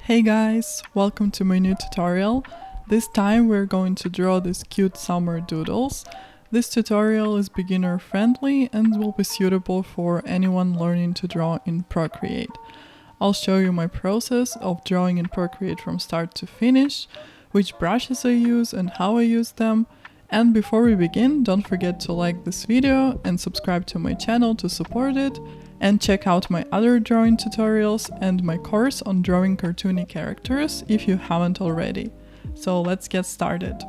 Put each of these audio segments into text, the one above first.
Hey guys, welcome to my new tutorial. This time we're going to draw these cute summer doodles. This tutorial is beginner friendly and will be suitable for anyone learning to draw in Procreate. I'll show you my process of drawing in Procreate from start to finish, which brushes I use and how I use them. And before we begin, don't forget to like this video and subscribe to my channel to support it. And check out my other drawing tutorials and my course on drawing cartoony characters if you haven't already. So let's get started.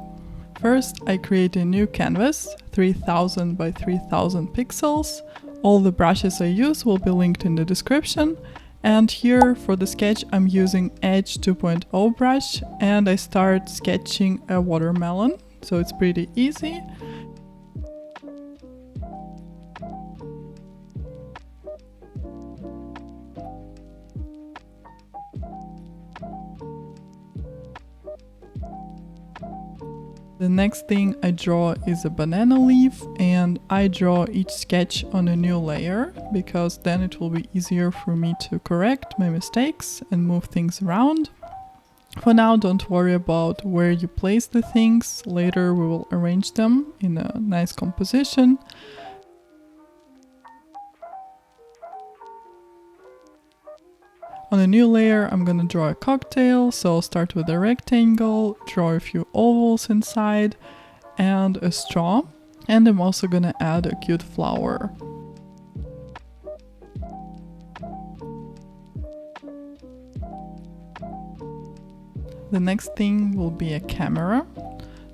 First, I create a new canvas, 3000 by 3000 pixels. All the brushes I use will be linked in the description. And here for the sketch I'm using Edge 2.0 brush and I start sketching a watermelon, so it's pretty easy. The next thing I draw is a banana leaf, and I draw each sketch on a new layer because then it will be easier for me to correct my mistakes and move things around. For now, don't worry about where you place the things, later we will arrange them in a nice composition. On a new layer I'm gonna draw a cocktail, so I'll start with a rectangle, draw a few ovals inside and a straw, and I'm also gonna add a cute flower. The next thing will be a camera,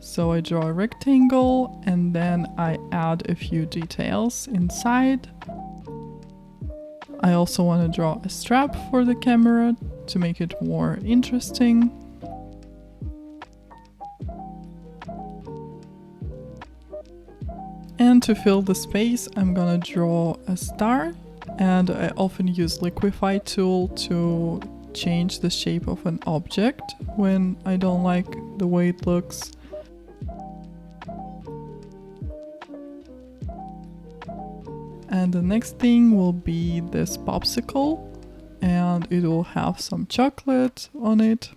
so I draw a rectangle and then I add a few details inside. I also want to draw a strap for the camera to make it more interesting. And to fill the space, I'm gonna draw a star, and I often use liquify tool to change the shape of an object when I don't like the way it looks. And the next thing will be this popsicle, and it will have some chocolate on it.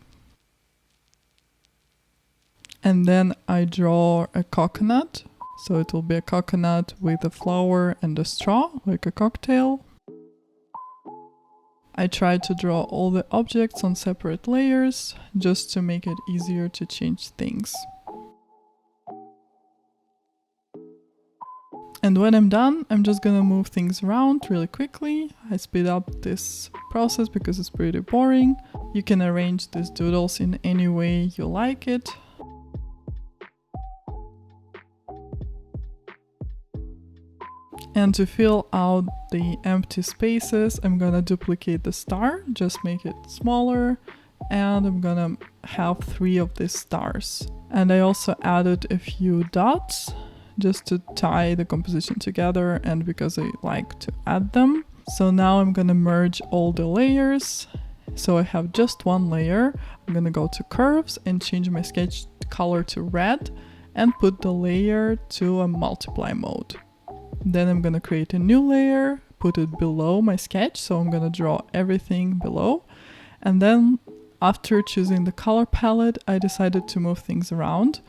And then I draw a coconut, so it will be a coconut with a flower and a straw, like a cocktail. I try to draw all the objects on separate layers, just to make it easier to change things. And when I'm done, I'm just gonna move things around really quickly. I speed up this process because it's pretty boring. You can arrange these doodles in any way you like it. And to fill out the empty spaces, I'm gonna duplicate the star, just make it smaller. And I'm gonna have 3 of these stars. And I also added a few dots, just to tie the composition together and because I like to add them. So now I'm gonna merge all the layers. So I have just one layer. I'm gonna go to curves and change my sketch color to red and put the layer to a multiply mode. Then I'm gonna create a new layer, put it below my sketch, so I'm gonna draw everything below. And then after choosing the color palette, I decided to move things around.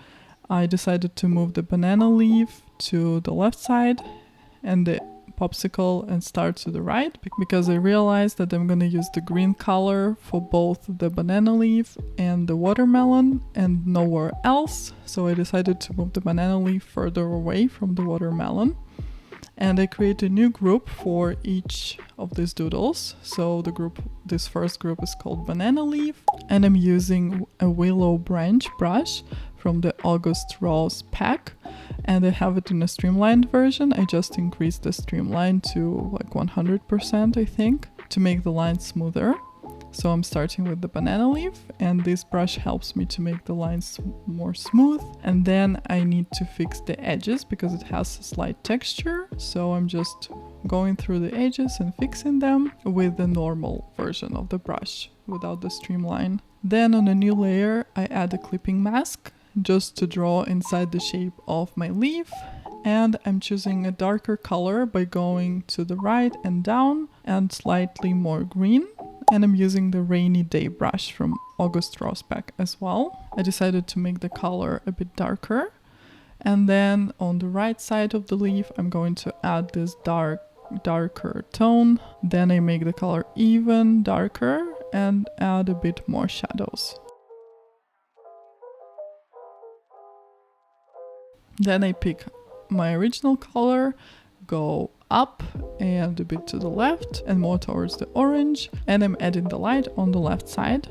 I decided to move the banana leaf to the left side and the popsicle and star to the right because I realized that I'm gonna use the green color for both the banana leaf and the watermelon and nowhere else. So I decided to move the banana leaf further away from the watermelon. And I create a new group for each of these doodles. So this first group is called Banana Leaf, and I'm using a willow branch brush from the August Rose pack, and I have it in a streamlined version. I just increased the streamline to like 100%, I think, to make the line smoother. So I'm starting with the banana leaf, and this brush helps me to make the lines more smooth. And then I need to fix the edges because it has a slight texture. So I'm just going through the edges and fixing them with the normal version of the brush without the streamline. Then on a new layer, I add a clipping mask just to draw inside the shape of my leaf. And I'm choosing a darker color by going to the right and down and slightly more green. And I'm using the Rainy Day brush from August Rosbeck as well. I decided to make the color a bit darker. And then on the right side of the leaf, I'm going to add this darker tone. Then I make the color even darker and add a bit more shadows. Then I pick my original color, go up and a bit to the left and more towards the orange, and I'm adding the light on the left side.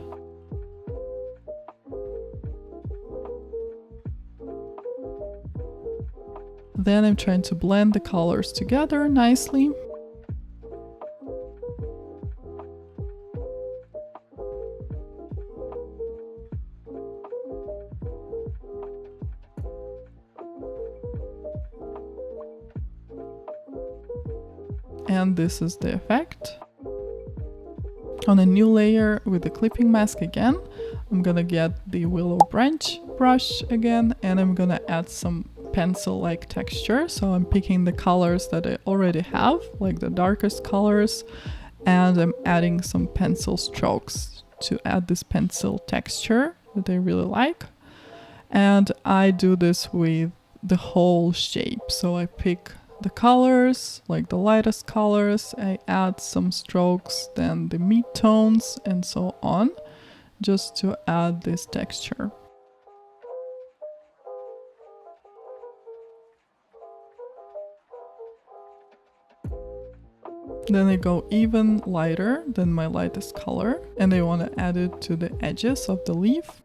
Then I'm trying to blend the colors together nicely. And this is the effect. On a new layer with the clipping mask again, I'm gonna get the willow branch brush again, and I'm gonna add some pencil-like texture. So I'm picking the colors that I already have, like the darkest colors, and I'm adding some pencil strokes to add this pencil texture that I really like. And I do this with the whole shape. So I pick the colors, like the lightest colors, I add some strokes, then the mid-tones and so on, just to add this texture. Then I go even lighter than my lightest color, and I want to add it to the edges of the leaf.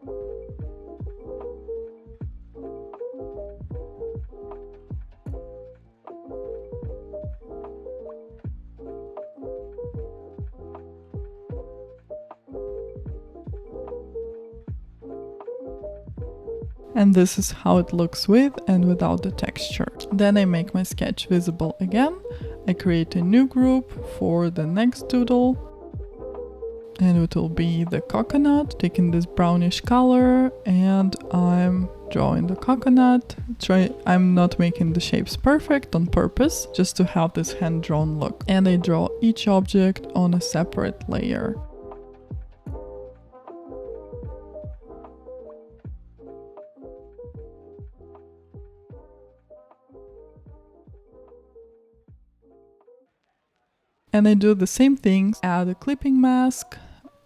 And this is how it looks with and without the texture. Then I make my sketch visible again. I create a new group for the next doodle. And it will be the coconut, taking this brownish color, and I'm drawing the coconut. I'm not making the shapes perfect on purpose, just to have this hand-drawn look. And I draw each object on a separate layer. And I do the same things, add a clipping mask,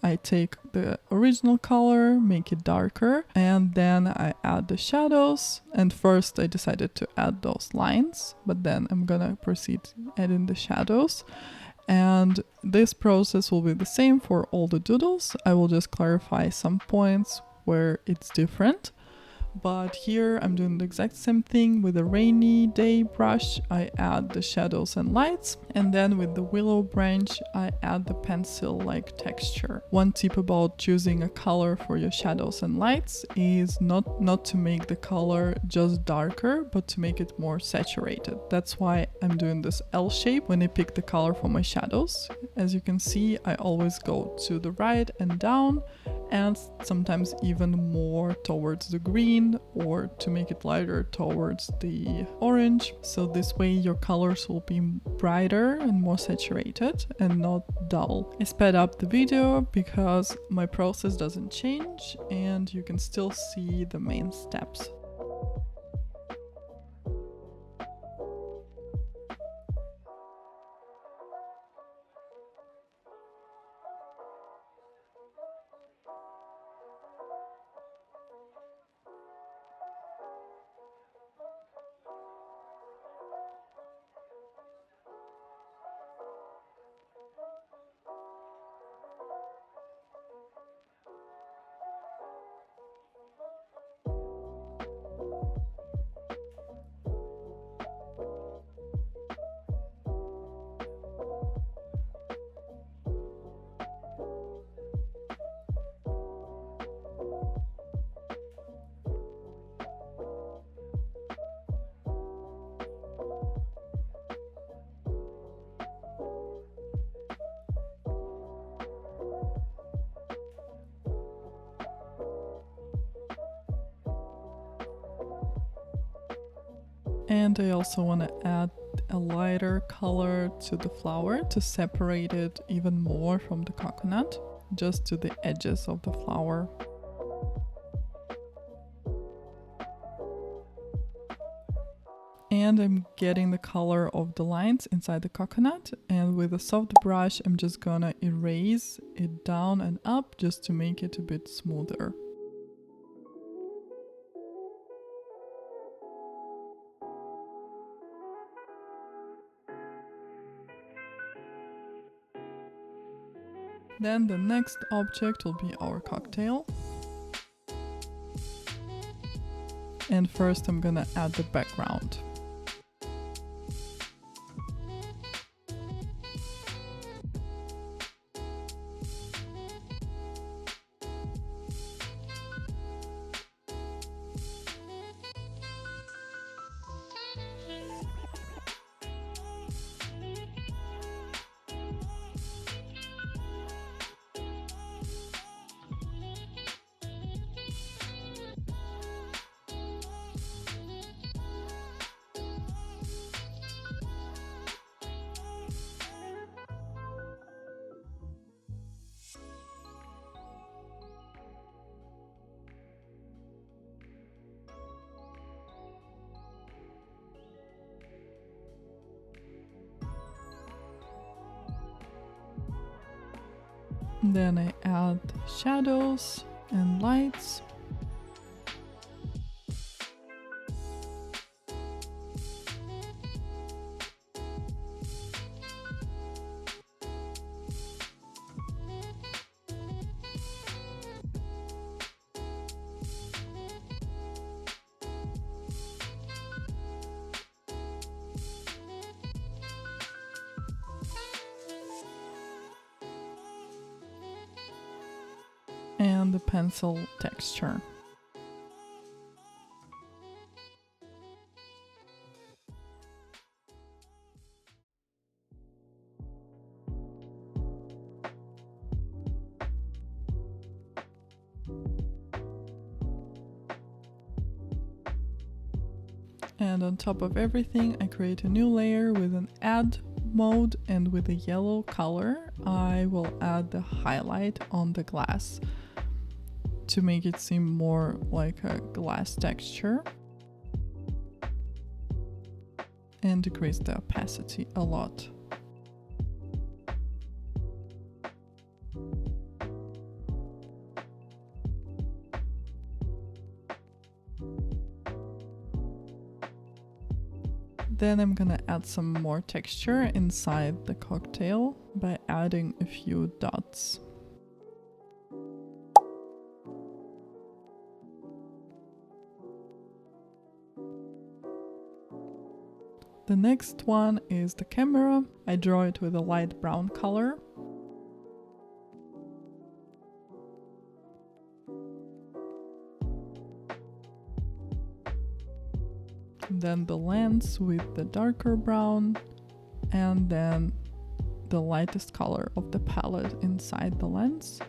I take the original color, make it darker, and then I add the shadows. And first I decided to add those lines, but then I'm gonna proceed adding the shadows. And this process will be the same for all the doodles. I will just clarify some points where it's different. But here I'm doing the exact same thing with the Rainy Day brush. I add the shadows and lights, and then with the willow branch I add the pencil-like texture. One tip about choosing a color for your shadows and lights is not to make the color just darker, but to make it more saturated. That's why I'm doing this L shape when I pick the color for my shadows. As you can see, I always go to the right and down, and sometimes even more towards the green, or to make it lighter towards the orange. So this way your colors will be brighter and more saturated and not dull. I sped up the video because my process doesn't change and you can still see the main steps. And I also want to add a lighter color to the flower to separate it even more from the coconut. just to the edges of the flower. And I'm getting the color of the lines inside the coconut, and with a soft brush I'm just gonna erase it down and up just to make it a bit smoother. Then the next object will be our cocktail. And first I'm gonna add the background. Then I add shadows and lights. And the pencil texture. And on top of everything, I create a new layer with an add mode, and with a yellow color, I will add the highlight on the glass to make it seem more like a glass texture and decrease the opacity a lot. Then I'm gonna add some more texture inside the cocktail by adding a few dots. The next one is the camera. I draw it with a light brown color. Then the lens with the darker brown, and then the lightest color of the palette inside the lens.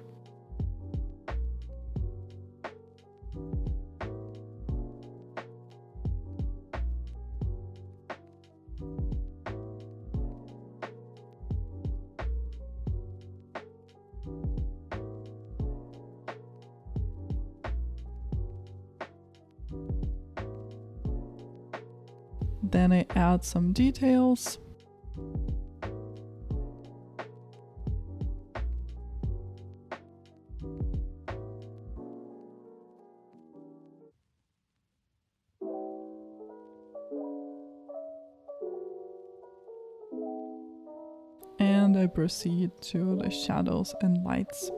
Then I add some details. And I proceed to the shadows and lights.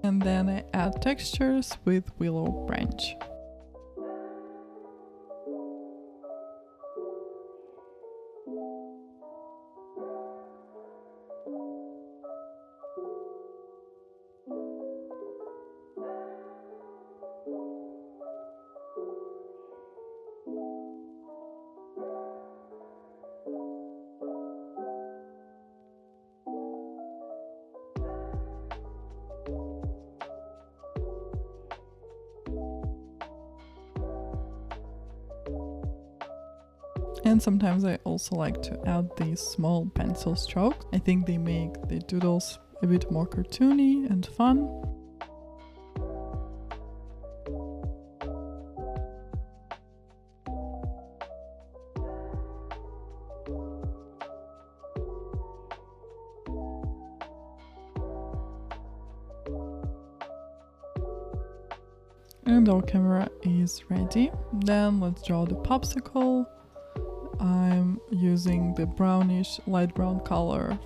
And then I add textures with willow branch. And sometimes I also like to add these small pencil strokes. I think they make the doodles a bit more cartoony and fun. And our camera is ready. Then let's draw the popsicle. I'm using the brownish light brown color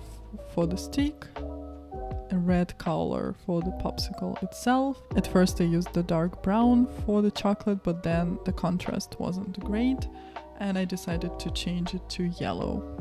for the stick, a red color for the popsicle itself. At first I used the dark brown for the chocolate, but then the contrast wasn't great and I decided to change it to yellow.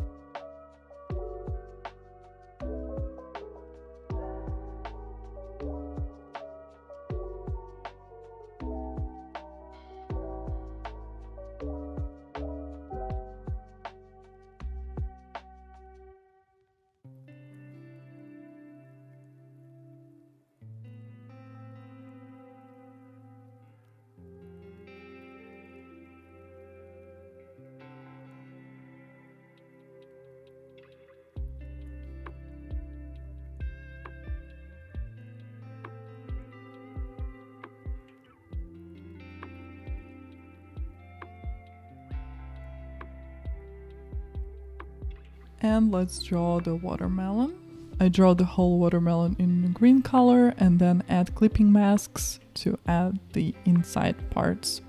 And let's draw the watermelon. I draw the whole watermelon in green color and then add clipping masks to add the inside parts.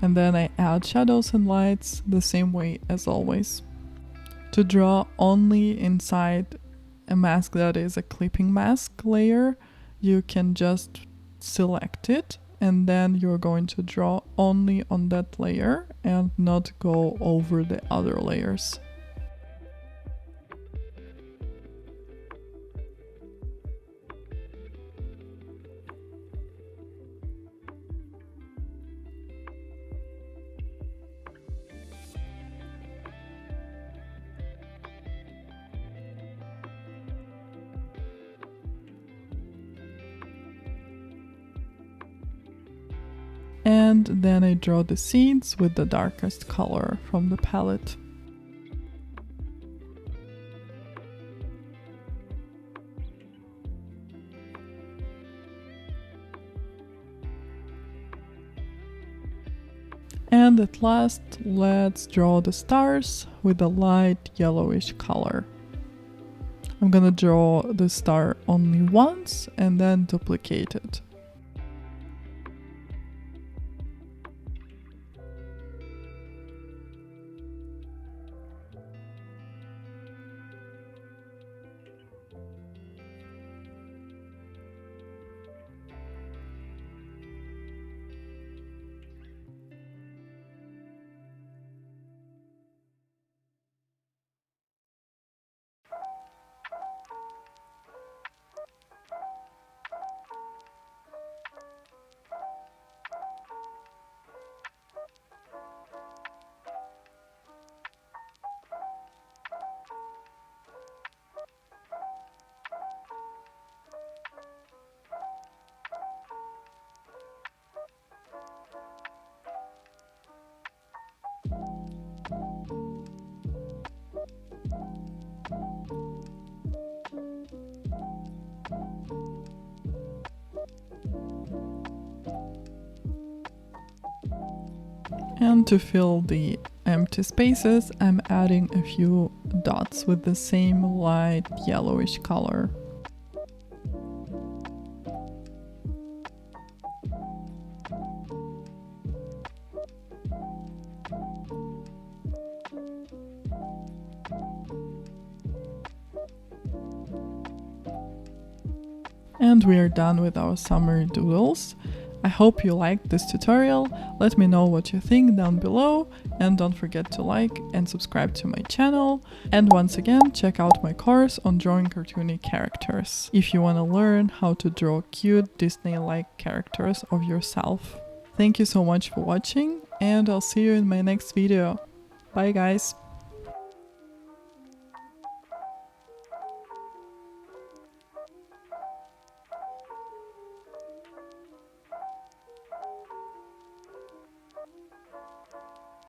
And then I add shadows and lights the same way as always. To draw only inside a mask that is a clipping mask layer, you can just select it and then you're going to draw only on that layer and not go over the other layers. And then I draw the seeds with the darkest color from the palette. And at last, let's draw the stars with a light yellowish color. I'm gonna draw the star only once and then duplicate it. And to fill the empty spaces, I'm adding a few dots with the same light yellowish color. And we are done with our summer doodles. I hope you liked this tutorial. Let me know what you think down below, and don't forget to like and subscribe to my channel. And once again, check out my course on drawing cartoony characters if you want to learn how to draw cute Disney-like characters of yourself. Thank you so much for watching, and I'll see you in my next video. Bye guys!